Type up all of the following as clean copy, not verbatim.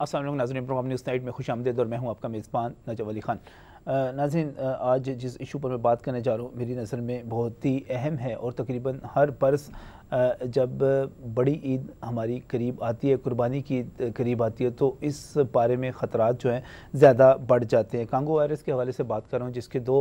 अस्सलाम वालेकुम नाज़रीन, प्रोग्राम न्यूज़ नाइट में खुशामदीद और मैं हूं आपका मेज़बान नजब अली खान। नाज़रीन, आज जिस इशू पर मैं बात करने जा रहा हूं मेरी नज़र में बहुत ही अहम है और तकरीबन हर बरस जब बड़ी ईद हमारी करीब आती है, कुर्बानी की ईद करीब आती है, तो इस बारे में ख़तरात जो हैं ज़्यादा बढ़ जाते हैं। कांगो वायरस के हवाले से बात कर रहा हूँ, जिसके 2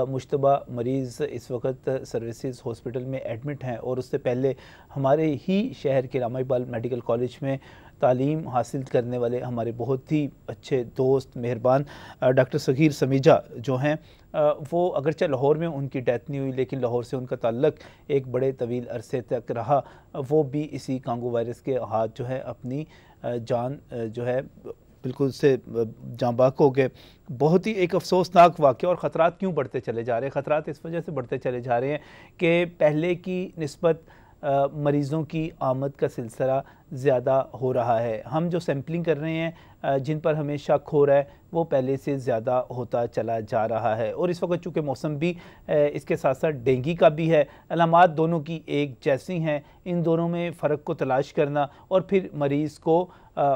मुश्तबा मरीज़ इस वक्त सर्विसेज हॉस्पिटल में एडमिट हैं और उससे पहले हमारे ही शहर के रामा इकबाल मेडिकल कॉलेज में तालीम हासिल करने वाले हमारे बहुत ही अच्छे दोस्त मेहरबान डॉक्टर सगीर समीजा जो हैं, वो अगरचे लाहौर में उनकी डेथ नहीं हुई, लेकिन लाहौर से उनका ताल्लुक़ एक बड़े तवील अरसे तक रहा। वो भी इसी कांगो वायरस के हाथ जो है अपनी जान जो है बिल्कुल से जाँबाक हो गए। बहुत ही एक अफसोसनाक वाक़या। और ख़तरात क्यों बढ़ते चले जा रहे हैं? ख़तरात इस वजह से बढ़ते चले जा रहे हैं कि पहले की निस्बत मरीज़ों की आमद का सिलसिला ज़्यादा हो रहा है। हम जो सैम्पलिंग कर रहे हैं, जिन पर हमें शक हो रहा है, वो पहले से ज़्यादा होता चला जा रहा है। और इस वक्त चूँकि मौसम भी इसके साथ साथ डेंगू का भी है, अलामात दोनों की एक जैसी हैं। इन दोनों में फ़र्क को तलाश करना और फिर मरीज़ को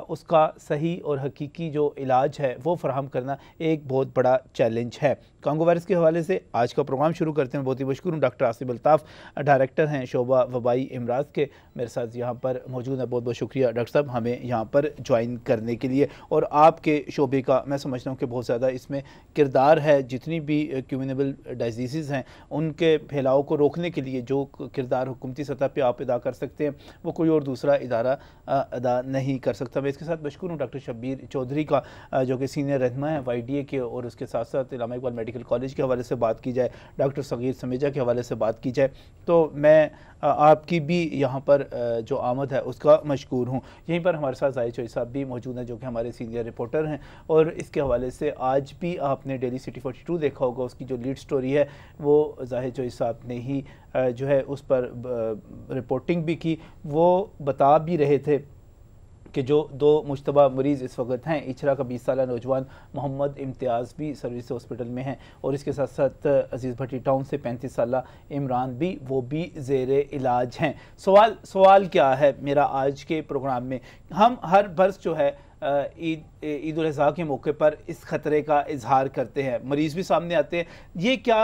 उसका सही और हकीकी जो इलाज है वो फ़राहम करना एक बहुत बड़ा चैलेंज है। कांगो वायरस के हवाले से आज का प्रोग्राम शुरू करते हैं। बहुत ही मशकूर हूँ, डॉक्टर आसिफ अल्ताफ़ डायरेक्टर हैं शोबा वबाई अमराज के, मेरे साथ यहाँ पर मौजूद है। बहुत बहुत शुक्रिया डॉक्टर साहब हमें यहाँ पर ज्वाइन करने के लिए। और आपके शोबे का मैं समझता हूँ कि बहुत ज़्यादा इसमें किरदार है। जितनी भी कम्युनिकेबल डिजीज़ हैं उनके फैलाव को रोकने के लिए जो किरदार हुकूमती सतह पर आप अदा कर सकते हैं वो कोई और दूसरा इदारा अदा नहीं कर सकता। मैं इसके साथ मशकूर हूँ डॉक्टर शब्बीर चौधरी का, जो कि सीनियर रहनुमा है YDA के, और उसके साथ साथ रामा इकबाल मेडिकल कॉलेज के हवाले से बात की जाए, डॉक्टर सगीर समीजा के हवाले से बात की जाए, तो मैं आपकी भी यहाँ पर जो आमद है उसका मशकूर हूँ। यहीं पर हमारे साथ जाहिद चौधरी साहब भी मौजूद हैं, जो कि हमारे सीनियर रिपोर्टर हैं। और इसके हवाले से आज भी आपने डेली सिटी 42 देखा होगा, उसकी जो लीड स्टोरी है वो जाहिद चौधरी साहब ने ही जो है उस पर रिपोर्टिंग भी की। वो बता भी रहे थे कि जो 2 मुश्तबा मरीज़ इस वक्त हैं, इचरा का 20 साल नौजवान मोहम्मद इम्तियाज़ भी सर्विस हॉस्पिटल में हैं, और इसके साथ साथ अजीज़ भट्टी टाउन से 35 साल इमरान भी, वो भी ज़ेरे इलाज हैं। सवाल क्या है मेरा आज के प्रोग्राम में, हम हर बरस जो है ईद उल अज़हा के मौके पर इस ख़तरे का इजहार करते हैं, मरीज़ भी सामने आते हैं। ये क्या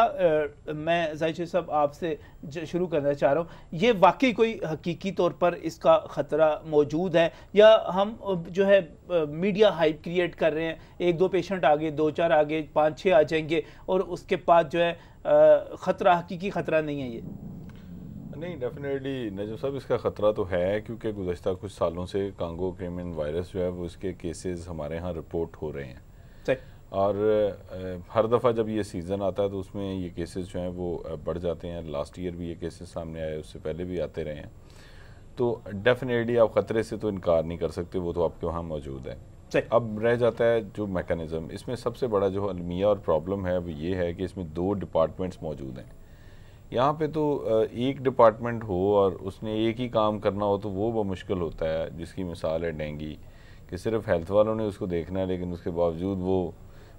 मैं जाहिद साहब आपसे शुरू करना चाह रहा हूँ, ये वाकई कोई हकीकी तौर पर इसका ख़तरा मौजूद है, या हम जो है मीडिया हाइप क्रिएट कर रहे हैं? 1-2 पेशेंट आगे, 2-4 आगे, 5-6 आ जाएंगे और उसके बाद जो है ख़तरा हकीकी ख़तरा नहीं है। ये नहीं, डेफिनेटली नजम साहब इसका ख़तरा तो है, क्योंकि गुज़श्ता कुछ सालों से कांगो क्रेमन वायरस जो है वो उसके केसेस हमारे यहाँ रिपोर्ट हो रहे हैं। और हर दफ़ा जब ये सीज़न आता है तो उसमें ये केसेस जो हैं वो बढ़ जाते हैं। लास्ट ईयर भी ये केसेस सामने आए, उससे पहले भी आते रहे हैं। तो डेफिनेटली आप ख़तरे से तो इनकार नहीं कर सकते, वो तो आपके वहाँ मौजूद है। अब रह जाता है जो मैकेनिज़्म, इसमें सबसे बड़ा जो अलमिया और प्रॉब्लम है वो ये है कि इसमें 2 डिपार्टमेंट्स मौजूद हैं। यहाँ पे तो एक डिपार्टमेंट हो और उसने एक ही काम करना हो तो वो मुश्किल होता है, जिसकी मिसाल है डेंगू, कि सिर्फ हेल्थ वालों ने उसको देखना है, लेकिन उसके बावजूद वो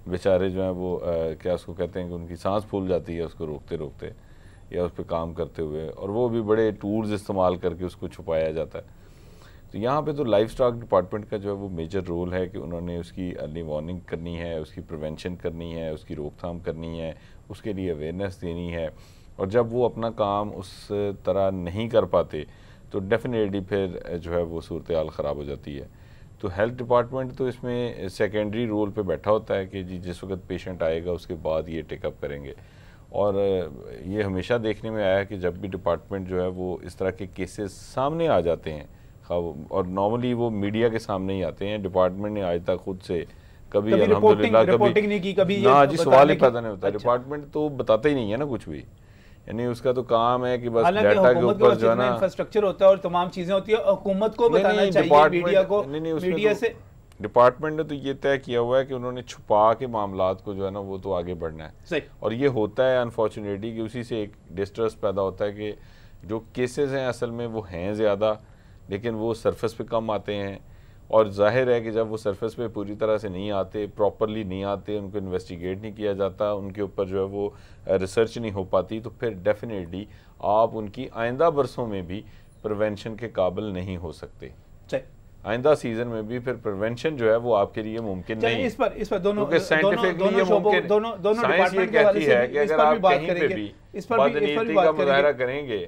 बेचारे जो हैं वो क्या उसको कहते हैं कि उनकी सांस फूल जाती है उसको रोकते रोकते या उस पर काम करते हुए, और वो भी बड़े टूल्स इस्तेमाल करके उसको छुपाया जाता है। तो यहाँ पे तो लाइफ स्टॉक डिपार्टमेंट का जो है वो मेजर रोल है कि उन्होंने उसकी अर्ली वार्निंग करनी है, उसकी प्रिवेंशन करनी है, उसकी रोकथाम करनी है, उसके लिए अवेयरनेस देनी है। और जब वो अपना काम उस तरह नहीं कर पाते तो डेफिनेटली फिर जो है वो सूरत हाल ख़राब हो जाती है। तो हेल्थ डिपार्टमेंट तो इसमें सेकेंडरी रोल पे बैठा होता है कि जी जिस वक्त पेशेंट आएगा उसके बाद ये टेकअप करेंगे। और ये हमेशा देखने में आया है कि जब भी डिपार्टमेंट जो है वो इस तरह के केसेस सामने आ जाते हैं, और नॉर्मली वो मीडिया के सामने ही आते हैं, डिपार्टमेंट ने आज तक खुद से कभी अल्हम्दुलिल्लाह कभी ना जी सवाल ही पैदा नहीं होता। डिपार्टमेंट तो बताता ही नहीं है ना कुछ भी, यानी उसका तो काम है कि बस डाटा के ऊपर जो है ना इंफ्रास्ट्रक्चर होता है और तमाम चीजें होती है, हुकूमत को बताना चाहिए, मीडिया को। मीडिया से डिपार्टमेंट ने तो ये तय किया हुआ है कि उन्होंने छुपा के मामलात को जो है ना वो तो आगे बढ़ना है। सही। और ये होता है अनफॉर्चुनेटली कि उसी से एक डिस्ट्रस्ट पैदा होता है कि जो केसेस हैं असल में वो हैं ज़्यादा, लेकिन वो सरफेस पे कम आते हैं। और जाहिर है कि जब वो सरफेस पे पूरी तरह से नहीं आते, प्रॉपरली नहीं आते, उनको इन्वेस्टिगेट नहीं किया जाता, उनके ऊपर जो है वो रिसर्च नहीं हो पाती, तो फिर डेफिनेटली आप उनकी आइंदा बरसों में भी प्रिवेंशन के काबिल नहीं हो सकते। आइंदा सीजन में भी फिर प्रिवेंशन जो है वो आपके लिए मुमकिन नहीं है। इस पर दोनों साइंटिफिकली ये मुमकिन, साइंस ये कहती है कि अगर आप कहीं पे भी बदनीयती का मुजाहरा करेंगे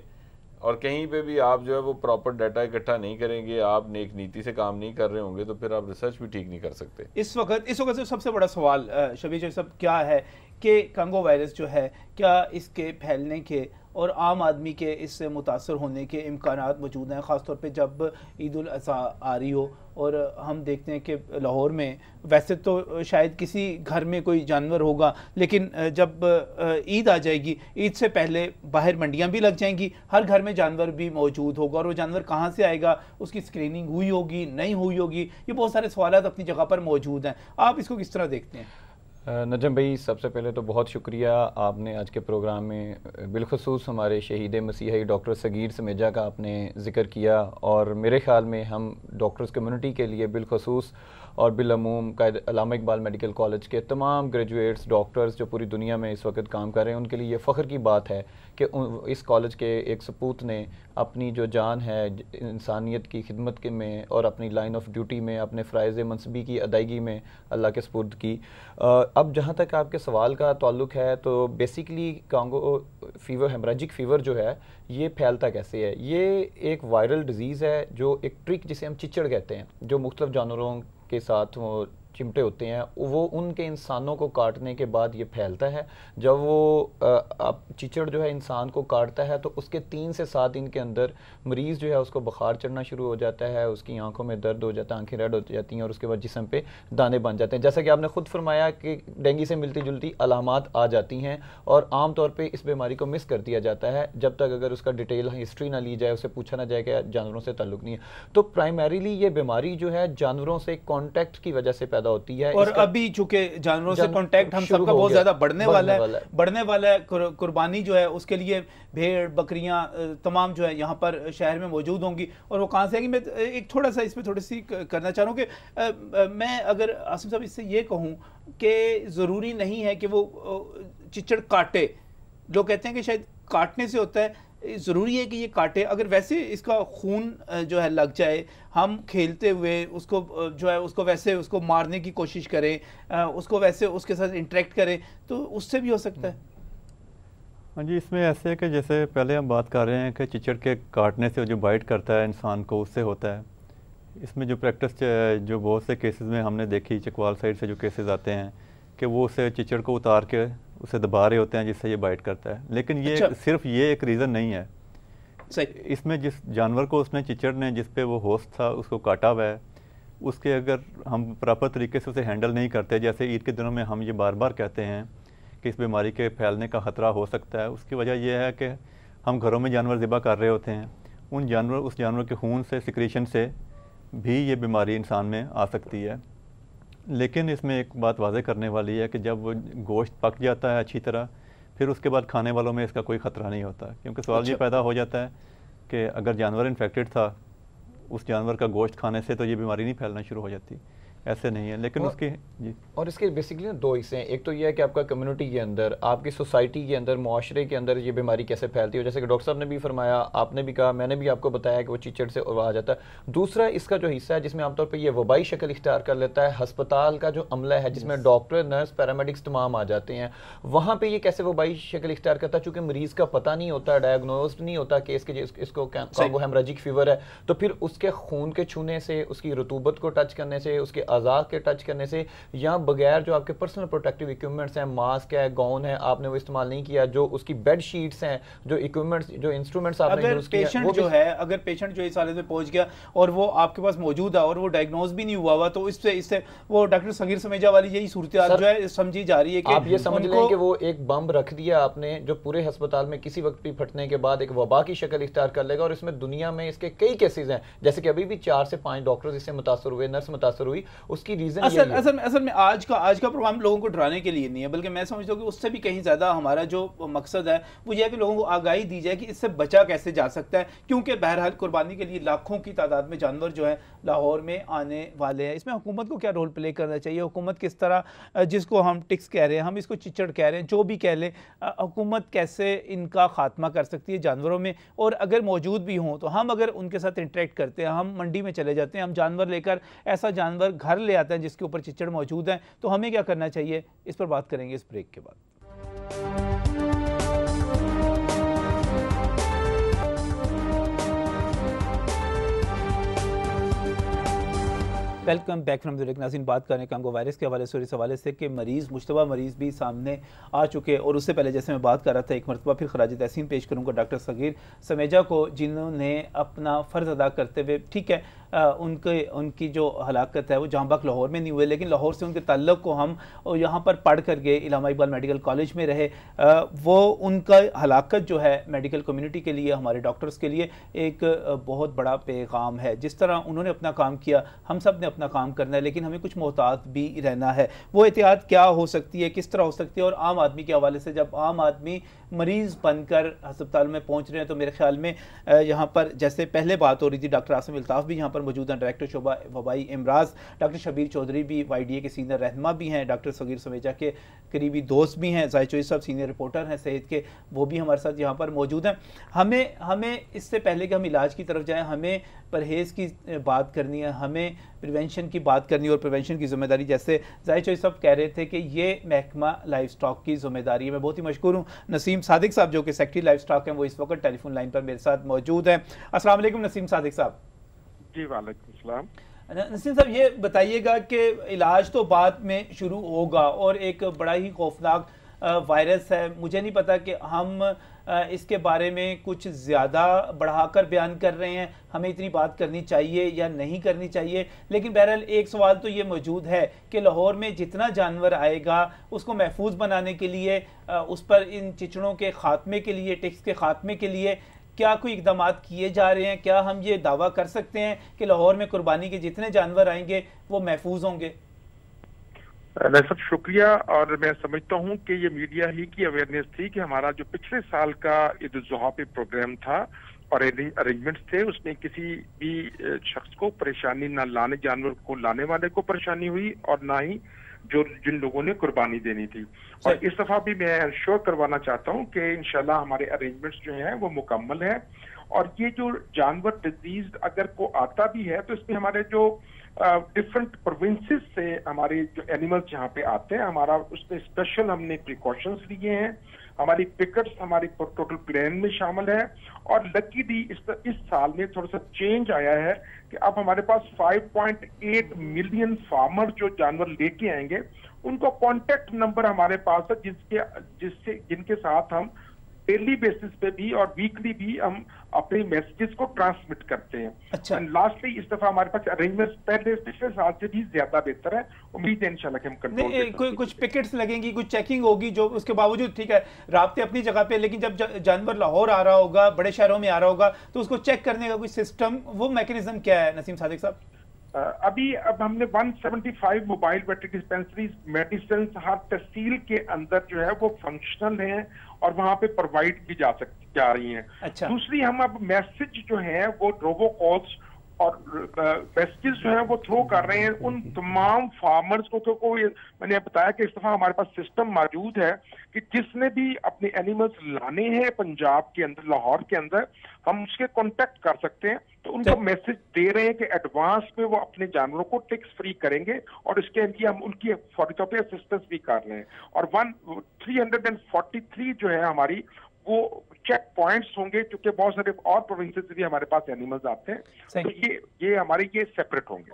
और कहीं पे भी आप जो है वो प्रॉपर डाटा इकट्ठा नहीं करेंगे, आप नेक नीति से काम नहीं कर रहे होंगे, तो फिर आप रिसर्च भी ठीक नहीं कर सकते। इस वक्त से सबसे बड़ा सवाल शबीर साहब क्या है कि कांगो वायरस जो है, क्या इसके फैलने के और आम आदमी के इससे मुतासर होने के इम्कानात मौजूद हैं, ख़ासतौर पे जब ईद उल अज़हा आ रही हो और हम देखते हैं कि लाहौर में वैसे तो शायद किसी घर में कोई जानवर होगा, लेकिन जब ईद आ जाएगी, ईद से पहले बाहर मंडियां भी लग जाएंगी, हर घर में जानवर भी मौजूद होगा और वो जानवर कहाँ से आएगा, उसकी स्क्रीनिंग हुई होगी नहीं हुई होगी, ये बहुत सारे सवाल अपनी जगह पर मौजूद हैं। आप इसको किस तरह देखते हैं? नजम भाई, सबसे पहले तो बहुत शुक्रिया, आपने आज के प्रोग्राम में बिलखसूस हमारे शहीद मसीही डॉक्टर सगीर समेजा का आपने ज़िक्र किया, और मेरे ख़्याल में हम डॉक्टर्स कम्युनिटी के लिए बिलखसूस और बिलअमूम अल्लामा इकबाल मेडिकल कॉलेज के तमाम ग्रेजुएट्स डॉक्टर्स जो पूरी दुनिया में इस वक्त काम कर रहे हैं, उनके लिए ये फ़ख्र की बात है कि इस कॉलेज के एक सपूत ने अपनी जो जान है इंसानियत की खिदमत के में और अपनी लाइन ऑफ ड्यूटी में अपने फ़राइज़ मनसबी की अदायगी में अल्लाह के सपुर्द की। अब जहाँ तक आपके सवाल का ताल्लुक़ है, तो basically Congo fever, haemorrhagic fever जो है, ये फैलता कैसे है? ये एक वायरल डिज़ीज़ है, जो एक ट्रिक जिसे हम चिचड़ कहते हैं, जो मुख्तलिफ जानवरों के साथ वो चिमटे होते हैं, वो उनके इंसानों को काटने के बाद ये फैलता है। जब वो चिचड़ जो है इंसान को काटता है तो उसके 3 से 7 दिन के अंदर मरीज़ जो है उसको बुखार चढ़ना शुरू हो जाता है, उसकी आंखों में दर्द हो जाता है, आंखें रेड हो जाती हैं और उसके बाद जिस्म पे दाने बन जाते हैं। जैसा कि आपने खुद फरमाया कि डेंगू से मिलती जुलती अलामात आ जाती हैं और आम तौर पर इस बीमारी को मिस कर दिया जाता है जब तक अगर उसका डिटेल हिस्ट्री ना ली जाए, उसे पूछा ना जाए कि जानवरों से ताल्लुक़ नहीं है। तो प्राइमरीली ये बीमारी जो है जानवरों से कॉन्टैक्ट की वजह से पैदा होती है, और अभी चूंकि जानवरों से कांटेक्ट हम सबका बहुत ज्यादा बढ़ने वाला है। कुर्बानी जो है उसके लिए भेड़ बकरियां तमाम जो है यहाँ पर शहर में मौजूद होंगी, और वो कहाँ से आएंगी? मैं एक थोड़ा सा इसमें थोड़ी सी करना चाह रहा हूँ कि मैं अगर आसिम साहब इससे ये कहूँ कि ज़रूरी नहीं है कि वो चिचड़ काटे, लोग कहते हैं कि शायद काटने से होता है, ज़रूरी है कि ये काटे। अगर वैसे इसका खून जो है लग जाए, हम खेलते हुए उसको जो है उसको वैसे उसको मारने की कोशिश करें, उसको वैसे उसके साथ इंटरेक्ट करें, तो उससे भी हो सकता है। हाँ जी, इसमें ऐसे है कि जैसे पहले हम बात कर रहे हैं कि चिचड़ के काटने से जो बाइट करता है इंसान को, उससे होता है। इसमें जो प्रैक्टिस जो बहुत से केसेस में हमने देखी, चकवाल साइड से जो केसेस आते हैं कि वो उसे चिचड़ को उतार के उसे दबा रहे होते हैं जिससे ये बाइट करता है, लेकिन ये सिर्फ ये एक रीज़न नहीं है। सही। इसमें जिस जानवर को उसने चिचड़ ने जिस पे वो होस्ट था उसको काटा हुआ है, उसके अगर हम प्रॉपर तरीके से उसे हैंडल नहीं करते, जैसे ईद के दिनों में हम ये बार बार कहते हैं कि इस बीमारी के फैलने का ख़तरा हो सकता है, उसकी वजह यह है कि हम घरों में जानवर ज़िबा कर रहे होते हैं, उस जानवर के खून से, सिक्रीशन से भी ये बीमारी इंसान में आ सकती है। लेकिन इसमें एक बात वाज़ेह करने वाली है कि जब वो गोश्त पक जाता है अच्छी तरह, फिर उसके बाद खाने वालों में इसका कोई ख़तरा नहीं होता, क्योंकि सवाल ये पैदा हो जाता है कि अगर जानवर इन्फेक्टेड था, उस जानवर का गोश्त खाने से तो ये बीमारी नहीं फैलना शुरू हो जाती, ऐसे नहीं है। लेकिन उसके जी, और इसके बेसिकली 2 हिस्से हैं। एक तो ये है कि आपका कम्युनिटी के अंदर, आपकी सोसाइटी के अंदर, मुआशरे के अंदर ये बीमारी कैसे फैलती है, जैसे कि डॉक्टर साहब ने भी फरमाया, आपने भी कहा, मैंने भी आपको बताया कि वो चिचड़ से आ जाता है। दूसरा इसका जो हिस्सा है जिसमें आमतौर पर ये वबाई शक्ल इख्तियार कर लेता है, हस्पताल का जो अमला है जिसमें डॉक्टर, नर्स, पैरामेडिक्स तमाम आ जाते हैं, वहाँ पर ये कैसे वबाई शक्ल इख्तियार करता है, चूँकि मरीज़ का पता नहीं होता, डायग्नोस्ड नहीं होता कि इसको कांगो हेमराजिक फीवर है, तो फिर उसके खून के छूने से, उसकी रतूबत को टच करने से, उसके आज़ाद के टच करने से, या बगैर जो आपके पर्सनल प्रोटेक्टिव इक्विपमेंट्स हैं, मास्क है, गाउन है, आपने वो इस्तेमाल नहीं किया, जो उसकी बेड शीट्स हैं, जो इक्विपमेंट्स, जो इंस्ट्रूमेंट्स आपने यूज़ किया, पेशेंट जो है, अगर पेशेंट जो इस हालत में पहुंच गया और वो आपके पास मौजूद है और वो डायग्नोज भी नहीं हुआ हुआ, तो इससे वो डॉक्टर सगीर समेजा वाली यही सूरत जो है समझी जा रही है कि आप ये समझ लें कि वो एक बम रख दिया आपने जो पूरे अस्पताल में किसी वक्त भी फटने के बाद एक वबा की शक्ल इख्तियार कर लेगा, और इसमें दुनिया में इसके कई केसेस हैं, जैसे कि अभी भी 4 से 5 डॉक्टर्स इससे मुतासर हुए, नर्स मुतासर हुई, उसकी रीज़न असल में आज का प्रोग्राम लोगों को डराने के लिए नहीं है, बल्कि मैं समझता हूँ कि उससे भी कहीं ज़्यादा हमारा जो मकसद है वो यह है कि लोगों को आगाही दी जाए कि इससे बचा कैसे जा सकता है, क्योंकि बहरहाल कुर्बानी के लिए लाखों की तादाद में जानवर जो है लाहौर में आने वाले हैं। इसमें हुकूमत को क्या रोल प्ले करना चाहिए? हुकूमत किस तरह, जिसको हम टिक्स कह रहे हैं, हम इसको चिचड़ कह रहे हैं, जो भी कह लें, हुकूमत कैसे इनका खात्मा कर सकती है जानवरों में? और अगर मौजूद भी हों तो हम अगर उनके साथ इंटरेक्ट करते हैं, हम मंडी में चले जाते हैं, हम जानवर लेकर ऐसा जानवर घर ले आते हैं जिसके ऊपर चिचड़ मौजूद है, तो हमें क्या करना चाहिए? इस पर बात करेंगे इस ब्रेक के बाद। Welcome back from the break. नाज़रीन, बात करें कांगो वायरस के हवाले से और इस हवाले से कि मुश्तबा मरीज़ भी सामने आ चुके। और उससे पहले जैसे मैं बात कर रहा था, एक मरतबा फिर खराज तहसीन पेश करूँगा डॉक्टर सगीर समेजा को, जिन्होंने अपना फ़र्ज़ अदा करते हुए, ठीक है उनकी जो हलाकत है वो जहाँ बक लाहौर में नहीं हुए, लेकिन लाहौर से उनके ताल्लुक़ को हम यहाँ पर पढ़ कर गए, इलामा इकबाल मेडिकल कॉलेज में रहे। वो उनका हलाकत जो है मेडिकल कम्युनिटी के लिए, हमारे डॉक्टर्स के लिए एक बहुत बड़ा पैगाम है। जिस तरह उन्होंने अपना काम किया, हम सब ने अपना काम करना है, लेकिन हमें कुछ मोहतात भी रहना है। वो एहतियात क्या हो सकती है, किस तरह हो सकती है? और आम आदमी के हवाले से, जब आम आदमी मरीज़ बनकर अस्पताल में पहुँच रहे हैं, तो मेरे ख्याल में यहाँ पर जैसे पहले बात हो रही थी, डॉक्टर आसिम अल्ताफ़ भी यहाँ पर मौजूद हैं, डायरेक्टर शोबा वबाई इमराज, डॉक्टर शबीर चौधरी भी YDA के सीनियर रहनुमा भी हैं, डॉक्टर सगीर समेजा के करीबी दोस्त भी हैं, जाहिद चौधरी साहब सीनियर रिपोर्टर हैं सेहत के, वो भी हमारे साथ यहाँ पर मौजूद हैं। हमें इससे पहले कि हम इलाज की तरफ जाएँ, हमें परहेज़ की बात करनी है, हमें प्रिवेंशन की बात करनी है। और प्रिवेंशन की ज़िम्मेदारी, जैसे जाहिद चौधरी साहब कह रहे थे कि ये महकमा लाइफ स्टॉक की ज़िम्मेदारी है। मैं बहुत ही मशकूर हूँ नसीम सादिक साहब जो कि सेक्रेटरी लाइफ स्टॉक हैं, वो इस वक्त टेलीफोन लाइन पर मेरे साथ मौजूद हैं। अस्सलाम वालेकुम नसीम सादिक साहब। जी वालेकुम सलाम। नसीम साहब, ये बताइएगा कि इलाज तो बाद में शुरू होगा और एक बड़ा ही खौफनाक वायरस है। मुझे नहीं पता कि हम इसके बारे में कुछ ज़्यादा बढ़ाकर बयान कर रहे हैं, हमें इतनी बात करनी चाहिए या नहीं करनी चाहिए, लेकिन बहरहाल एक सवाल तो ये मौजूद है कि लाहौर में जितना जानवर आएगा उसको महफूज बनाने के लिए, उस पर इन चिचड़ों के ख़ात्मे के लिए, टिक्स के ख़ात्मे के लिए क्या कोई इक़दाम किए जा रहे हैं? क्या हम ये दावा कर सकते हैं कि लाहौर में कुर्बानी के जितने जानवर आएंगे वो महफूज होंगे? सब शुक्रिया। और मैं समझता हूँ कि ये मीडिया ही की अवेयरनेस थी कि हमारा जो पिछले साल का ईद उल जुहा पे प्रोग्राम था और अरेंजमेंट्स थे, उसमें किसी भी शख्स को परेशानी ना लाने, जानवर को लाने वाले को परेशानी हुई और ना ही जिन लोगों ने कुर्बानी देनी थी। और इस दफा भी मैं इंश्योर करवाना चाहता हूँ कि इंशाल्लाह हमारे अरेंजमेंट्स जो हैं वो मुकम्मल है। और ये जो जानवर डिजीज अगर को आता भी है तो इसमें हमारे जो डिफरेंट प्रोविंसेस से हमारे जो एनिमल्स यहाँ पे आते हैं, हमारा उसमें स्पेशल हमने प्रिकॉशंस लिए हैं। हमारी पिकट्स हमारी टोटल प्लान में शामिल है। और लकीली इस साल में थोड़ा सा चेंज आया है कि अब हमारे पास 5.8 मिलियन फार्मर जो जानवर लेके आएंगे, उनका कॉन्टेक्ट नंबर हमारे पास है, जिनके साथ हम डेली बेसिस पे भी और वीकली भी हम अपने मैसेजेस को ट्रांसमिट करते हैं। अच्छा। लास्टली इस दफा हमारे पास अरेंजमेंट पिछले साल से भी ज्यादा बेहतर है। उम्मीद है इंशाल्लाह कि हम कंट्रोल कर कोई कुछ पिकेट्स लगेंगी, कुछ चेकिंग होगी, जो उसके बावजूद ठीक है राब्ते अपनी जगह पे, लेकिन जब जानवर लाहौर आ रहा होगा, बड़े शहरों में आ रहा होगा, तो उसको चेक करने का कोई सिस्टम, वो मैकेनिज्म क्या है नसीम सादिक साहब? अब हमने 175 मोबाइल वेटरी डिस्पेंसरीज मेडिसिन हर तहसील के अंदर जो है वो फंक्शनल हैं और वहां पे प्रोवाइड भी जा रही हैं। अच्छा। दूसरी, हम अब मैसेज जो है वो रोबो कॉल्स और मैसेजेस जो है वो थ्रो कर रहे हैं उन तमाम फार्मर्स को, क्योंकि मैंने बताया कि इस दफा हमारे पास सिस्टम मौजूद है कि जिसने भी अपने एनिमल्स लाने हैं पंजाब के अंदर, लाहौर के अंदर, हम उसके कांटेक्ट कर सकते हैं। तो उनको मैसेज दे रहे हैं कि एडवांस में वो अपने जानवरों को टैक्स फ्री करेंगे और इसके लिए हम उनकी फौरी तौर पर असिस्टेंस भी कर रहे हैं। और 343 जो है हमारी वो चेक पॉइंट्स होंगे, क्योंकि बहुत सारे और प्रोविंसेस से भी हमारे पास एनिमल्स आते हैं, तो ये हमारे ये सेपरेट होंगे।